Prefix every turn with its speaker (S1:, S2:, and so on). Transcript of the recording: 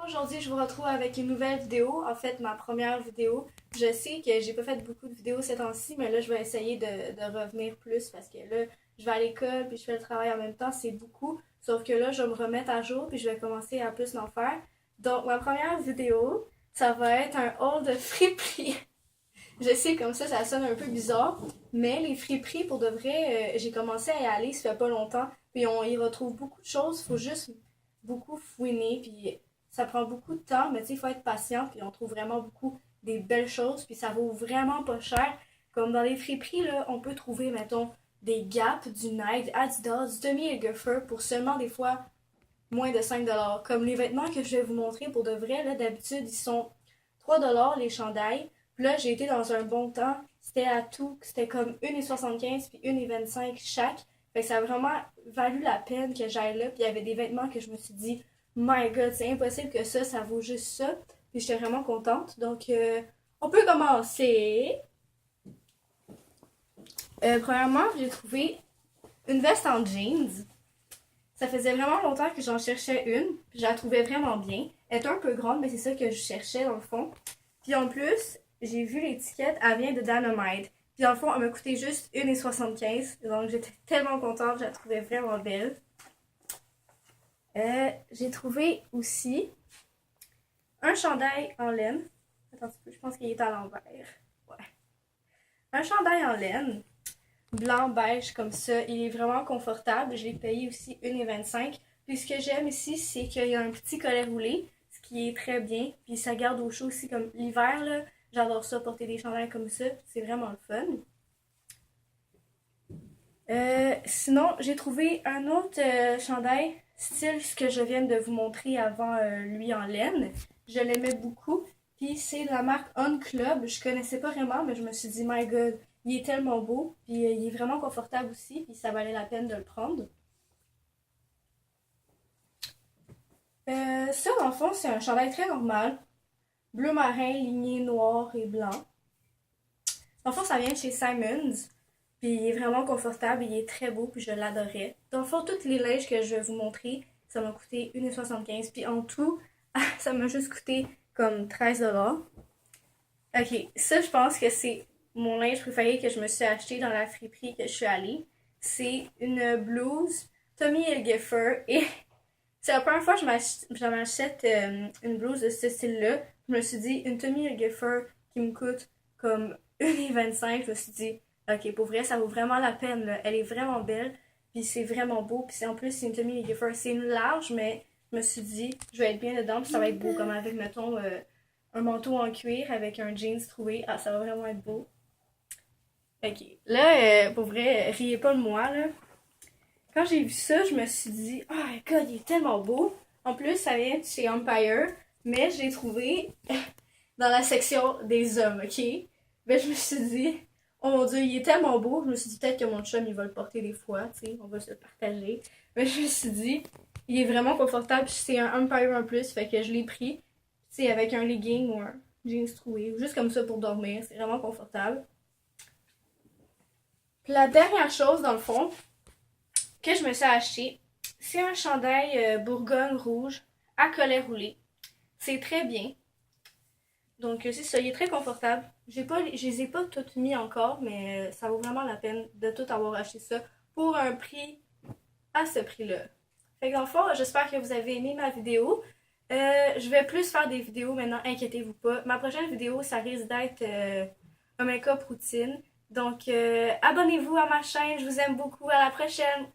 S1: Aujourd'hui, je vous retrouve avec une nouvelle vidéo, en fait ma première vidéo. Je sais que j'ai pas fait beaucoup de vidéos ces temps-ci, mais là je vais essayer de revenir plus parce que là je vais à l'école puis je fais le travail en même temps, c'est beaucoup. Sauf que là je vais me remettre à jour puis je vais commencer à plus en faire. Donc ma première vidéo, ça va être un haul de friperie. Je sais comme ça sonne un peu bizarre, mais les friperies pour de vrai, j'ai commencé à y aller ça fait pas longtemps, puis on y retrouve beaucoup de choses, faut juste beaucoup fouiner, puis ça prend beaucoup de temps, mais tu sais, il faut être patient, puis on trouve vraiment beaucoup des belles choses, puis ça vaut vraiment pas cher. Comme dans les friperies, là, on peut trouver, mettons, des Gap, du Nike, Adidas, du Tommy Hilfiger pour seulement des fois moins de 5$. Comme les vêtements que je vais vous montrer pour de vrai, là, d'habitude, ils sont 3$ les chandails. Puis là, j'ai été dans un bon temps. C'était à tout. C'était comme 1,75$ puis 1,25$ chaque. Fait que ça a vraiment valu la peine que j'aille là. Puis il y avait des vêtements que je me suis dit, My God, c'est impossible que ça vaut juste ça. Puis j'étais vraiment contente. Donc, on peut commencer. Premièrement, j'ai trouvé une veste en jeans. Ça faisait vraiment longtemps que j'en cherchais une, puis je la trouvais vraiment bien. Elle est un peu grande, mais c'est ça que je cherchais dans le fond. Puis en plus, j'ai vu l'étiquette, elle vient de Dynamite. Puis dans le fond, elle m'a coûté juste 1,75$. Donc j'étais tellement contente, je la trouvais vraiment belle. J'ai trouvé aussi un chandail en laine. Attends un petit peu, je pense qu'il est à l'envers. Ouais. Un chandail en laine blanc beige comme ça. Il est vraiment confortable. Je l'ai payé aussi 1,25$. Puis ce que j'aime ici, c'est qu'il y a un petit collet roulé, ce qui est très bien. Puis ça garde au chaud aussi comme l'hiver, là. J'adore ça, porter des chandails comme ça. C'est vraiment le fun. Sinon, j'ai trouvé un autre chandail, style ce que je viens de vous montrer avant lui en laine. Je l'aimais beaucoup. Puis c'est de la marque On Club. Je connaissais pas vraiment, mais je me suis dit, my God, il est tellement beau. Puis il est vraiment confortable aussi. Puis ça valait la peine de le prendre. Ça, dans le fond, c'est un chandail très normal. Bleu marin, ligné noir et blanc. Dans le fond, ça vient de chez Simons. Puis il est vraiment confortable, il est très beau, puis je l'adorais. Dans le fond, toutes les linges que je vais vous montrer, ça m'a coûté 1,75$. Puis en tout, ça m'a juste coûté comme 13$. Ok, ça, je pense que c'est mon linge préféré que je me suis acheté dans la friperie que je suis allée. C'est une blouse Tommy Hilfiger et c'est la première fois que je m'achète une blouse de ce style-là. Je me suis dit, une Tommy Hilfiger qui me coûte comme 1,25$, je me suis dit, ok, pour vrai, ça vaut vraiment la peine, là. Elle est vraiment belle, puis c'est vraiment beau, puis en plus, c'est une Tommy Hilfiger. C'est une large, mais je me suis dit, je vais être bien dedans, puis ça va être beau, comme avec, mettons, un manteau en cuir avec un jeans troué. Ah, ça va vraiment être beau. Ok, là, pour vrai, riez pas de moi, là. Quand j'ai vu ça, je me suis dit, oh my God, il est tellement beau. En plus, ça vient de chez Empire, mais je l'ai trouvé dans la section des hommes, ok? Ben, je me suis dit, oh mon Dieu, il est tellement beau. Je me suis dit, peut-être que mon chum, il va le porter des fois, tu sais, on va se le partager. Mais je me suis dit, il est vraiment confortable. C'est un Empire en plus, fait que je l'ai pris, tu sais, avec un legging ou un jeans troué, ou juste comme ça pour dormir. C'est vraiment confortable. Puis la dernière chose, dans le fond, que je me suis acheté, c'est un chandail Bourgogne rouge à collet roulé. C'est très bien. Donc c'est ça, il est très confortable. Je les ai pas toutes mis encore, mais ça vaut vraiment la peine de tout avoir acheté ça pour un prix à ce prix-là. Fait que dans le fond, j'espère que vous avez aimé ma vidéo. Je vais plus faire des vidéos maintenant, inquiétez-vous pas. Ma prochaine vidéo, ça risque d'être un make-up routine. Donc abonnez-vous à ma chaîne, je vous aime beaucoup, à la prochaine!